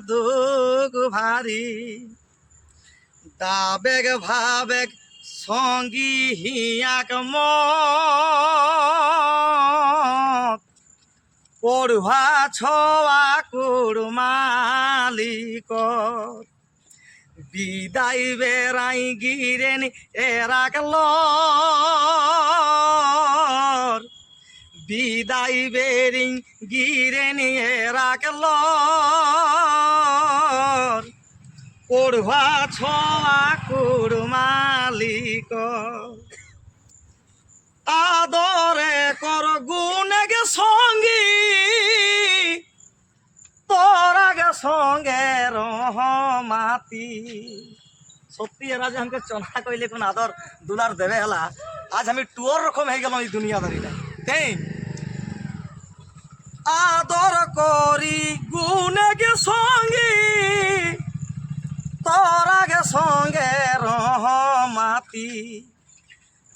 দুঃখ ভারী দাবেগ ভাবেগ সঙ্গী হিয়াক পড়ুয়া ছোয়া কুড়মালিক বিদায় বেড়াই গিরেন এরাকল বিদায় বেরিং গিরেন এরাকল পড়ুয়া ছোয়া কুড়মালিক আদরে কর গুণগে সঙ্গী তোরাগে সঙ্গে রহমাতি সত্যি এরা যে আমাকে চনা কইলে কোন আদর দুলার দেবে হেলা আজ আমি টুয়োর রকম হয়ে গেলাম এই দুনিয়াদারিটা তাই আদর করি গুণগে সঙ্গী তোরাগে সঙ্গে রহমাতি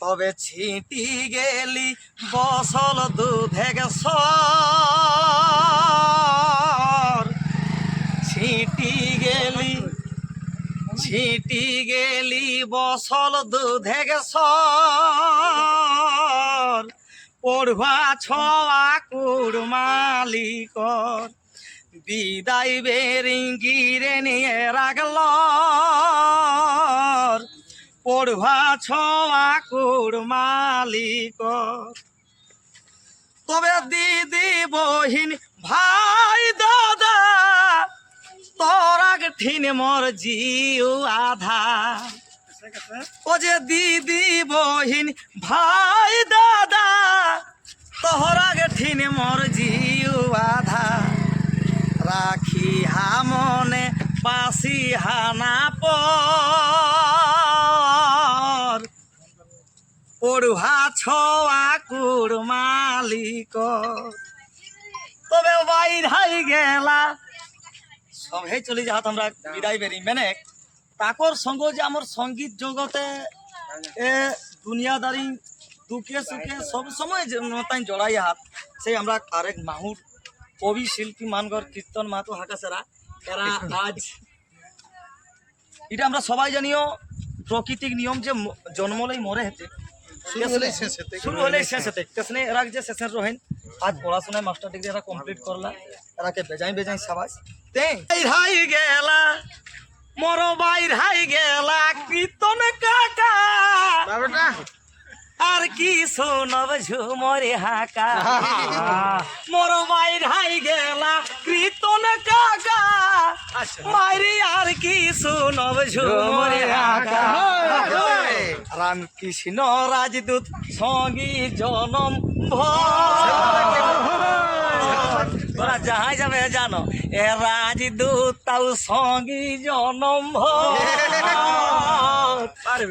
তবে ছিটি গেলি বসল দুধে ছিটি গেলি বসল দুধে পড়ুয়া ছোয়া কুড়মালিক বিদায় বেরিঙ্গিরে নিয়ে রাখল পড়ুয়া ছোয়া কুড়মালিক তবে দিদি বহিন ভাই দাদা তোরাগ ঠিন মোর জিউ আধা ও যে দিদি বহিন ভাই দাদা তোরাগ ঠিন মোর জিউ আধা রাখি হা মনে বাসি হানা পড়ুয়া ছোয়া কুড়মালিক তবে বাইর হাই গেলা সবাই চলে যাহাত আমরা বিদায় বেরি মেনে তাকর সঙ্গ যে আমার সঙ্গীত জগতে এ দুনিয়াদারি দুঃখে সুখে সব সময় তাই জড়াই হাত সেই আমরা আরেক মাহুর কবি শিল্পী মানগর কীর্তন মাহাতো হাকাসেরা এরা আজ এটা আমরা সবাই জানিও প্রাকৃতিক নিয়ম যে জন্মলেই মরে হেতে শুরু হলে শেষ হতে তেসনে এরা যে শেষের রহেন আজ পড়াশোনায় মাস্টার ডিগ্রি এরা কমপ্লিট করলা এরাকে বেজাই সাবাস হাই গেলা মর বাইর হাই গেলা কীর্তন কাকা আর কি শোনব ঝুমরে হাকা মর বাইর হাই গেলা কীর্তন কাকা মাইরি আর কি শোনব ঝুমরে হাকা রাম কৃষ্ণ রাজদূত সঙ্গী জনম তোরা যাহাই যাবে জানো এ রাজদূত তাও সঙ্গী জনম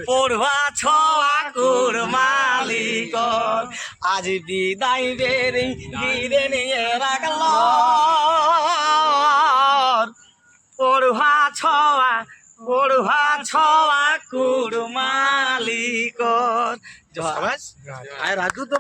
পড়ুয়া ছোয়া কুড়মালিক আজ বিদায় বেরি গিরে নিয়ে রাখল পড়ুয়া ছোয়া কুড়মালিক। রাজদূত